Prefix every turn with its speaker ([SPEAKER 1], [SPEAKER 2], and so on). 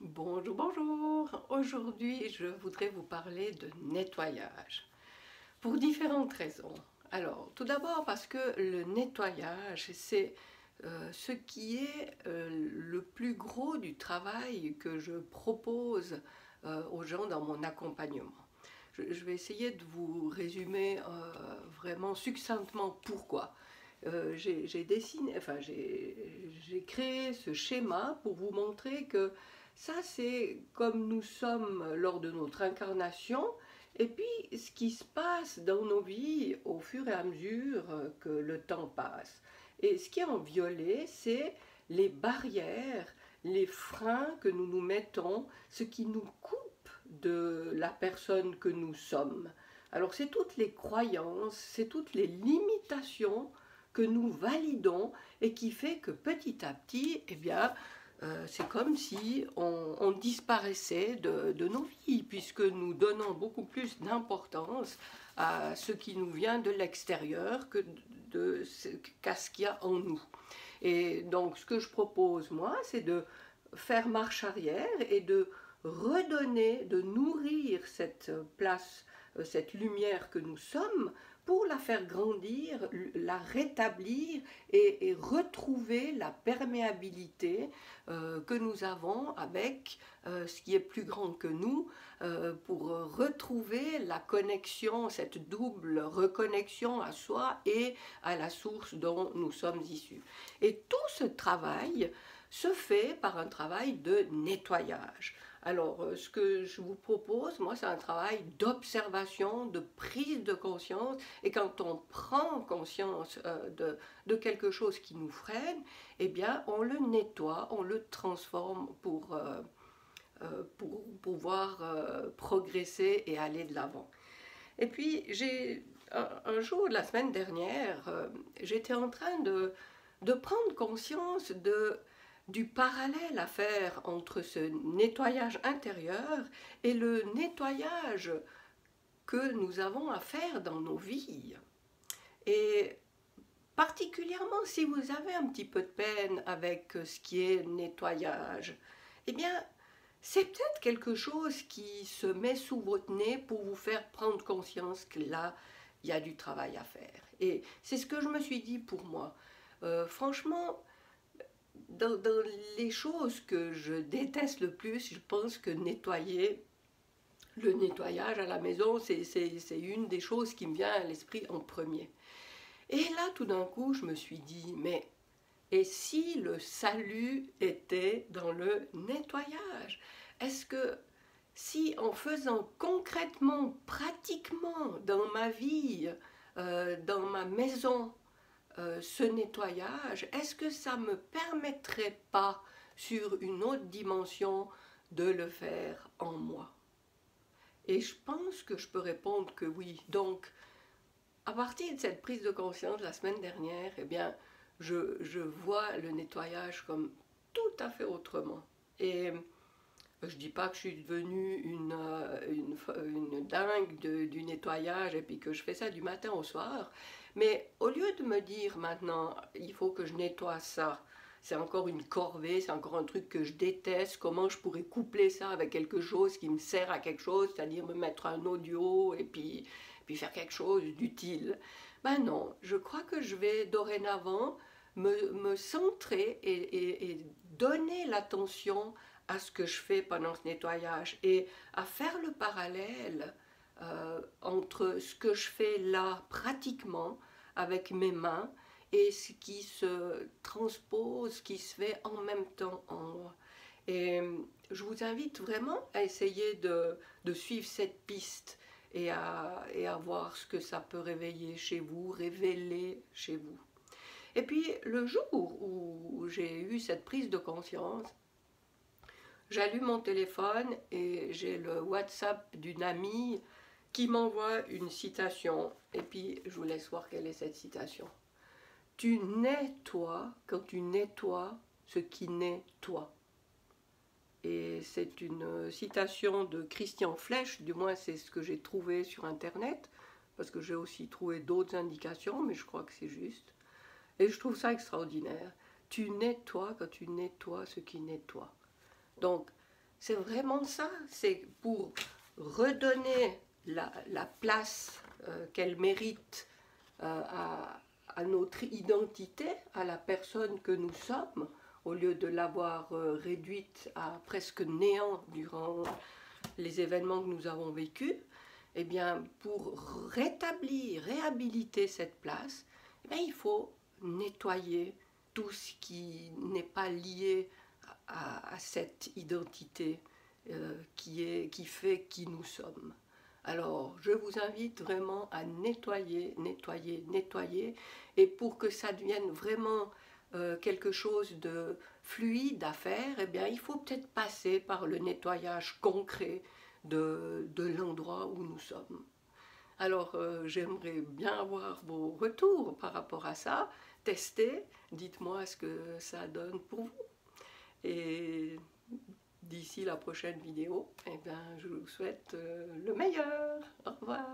[SPEAKER 1] Bonjour, bonjour. Aujourd'hui, je voudrais vous parler de nettoyage pour différentes raisons. Alors, tout d'abord parce que le nettoyage, c'est ce qui est le plus gros du travail que je propose aux gens dans mon accompagnement. Je vais essayer de vous résumer vraiment succinctement pourquoi. J'ai dessiné, enfin j'ai créé ce schéma pour vous montrer que ça c'est comme nous sommes lors de notre incarnation et puis ce qui se passe dans nos vies au fur et à mesure que le temps passe. Et ce qui est en violet, c'est les barrières, les freins que nous nous mettons, ce qui nous coupe de la personne que nous sommes. Alors c'est toutes les croyances, c'est toutes les limitations que nous validons et qui fait que petit à petit, eh bien, c'est comme si on disparaissait de nos vies, puisque nous donnons beaucoup plus d'importance à ce qui nous vient de l'extérieur qu'à ce qu'il y a en nous. Et donc ce que je propose, moi, c'est de faire marche arrière et de redonner, de nourrir cette place, cette lumière que nous sommes, pour la faire grandir, la rétablir et retrouver la perméabilité que nous avons avec ce qui est plus grand que nous, pour retrouver la connexion, cette double reconnexion à soi et à la source dont nous sommes issus. Et tout ce travail se fait par un travail de nettoyage. Alors, ce que je vous propose, moi, c'est un travail d'observation, de prise de conscience. Et quand on prend conscience de quelque chose qui nous freine, eh bien, on le nettoie, on le transforme pour pouvoir progresser et aller de l'avant. Et puis, un jour, la semaine dernière, j'étais en train de prendre conscience du parallèle à faire entre ce nettoyage intérieur et le nettoyage que nous avons à faire dans nos vies. Et particulièrement si vous avez un petit peu de peine avec ce qui est nettoyage, eh bien, c'est peut-être quelque chose qui se met sous votre nez pour vous faire prendre conscience que là, il y a du travail à faire. Et c'est ce que je me suis dit pour moi. Franchement, dans les choses que je déteste le plus, je pense que le nettoyage à la maison, c'est une des choses qui me vient à l'esprit en premier. Et là, tout d'un coup, je me suis dit, mais et si le salut était dans le nettoyage? Est-ce que si en faisant concrètement, pratiquement dans ma vie, dans ma maison, ce nettoyage, est-ce que ça ne me permettrait pas sur une autre dimension de le faire en moi? Et je pense que je peux répondre que oui. Donc, à partir de cette prise de conscience la semaine dernière, eh bien, je vois le nettoyage comme tout à fait autrement. Et je ne dis pas que je suis devenue une dingue du nettoyage et puis que je fais ça du matin au soir, mais au lieu de me dire maintenant, il faut que je nettoie ça, c'est encore une corvée, c'est encore un truc que je déteste, comment je pourrais coupler ça avec quelque chose qui me sert à quelque chose, c'est-à-dire me mettre un audio et puis faire quelque chose d'utile. Ben non, je crois que je vais dorénavant me centrer et donner l'attention à ce que je fais pendant ce nettoyage et à faire le parallèle entre ce que je fais là pratiquement avec mes mains et ce qui se transpose, qui se fait en même temps en moi. Et je vous invite vraiment à essayer de suivre cette piste et à voir ce que ça peut réveiller chez vous, révéler chez vous. Et puis le jour où j'ai eu cette prise de conscience, j'allume mon téléphone et j'ai le WhatsApp d'une amie qui m'envoie une citation. Et puis je vous laisse voir quelle est cette citation. Tu nais toi quand tu nettoies ce qui naît toi. Et c'est une citation de Christian Flech, du moins c'est ce que j'ai trouvé sur internet, parce que j'ai aussi trouvé d'autres indications, mais je crois que c'est juste. Et je trouve ça extraordinaire. Tu nettoies quand tu nettoies ce qui nettoie. Donc, c'est vraiment ça. C'est pour redonner la place qu'elle mérite à notre identité, à la personne que nous sommes, au lieu de l'avoir réduite à presque néant durant les événements que nous avons vécus. Eh bien, pour rétablir, réhabiliter cette place, eh bien, il faut nettoyer tout ce qui n'est pas lié à cette identité qui fait qui nous sommes. Alors, je vous invite vraiment à nettoyer, nettoyer, nettoyer, et pour que ça devienne vraiment quelque chose de fluide à faire, eh bien, il faut peut-être passer par le nettoyage concret de l'endroit où nous sommes. Alors, j'aimerais bien avoir vos retours par rapport à ça. Testez, dites-moi ce que ça donne pour vous. Et d'ici la prochaine vidéo, eh bien, je vous souhaite le meilleur. Au revoir.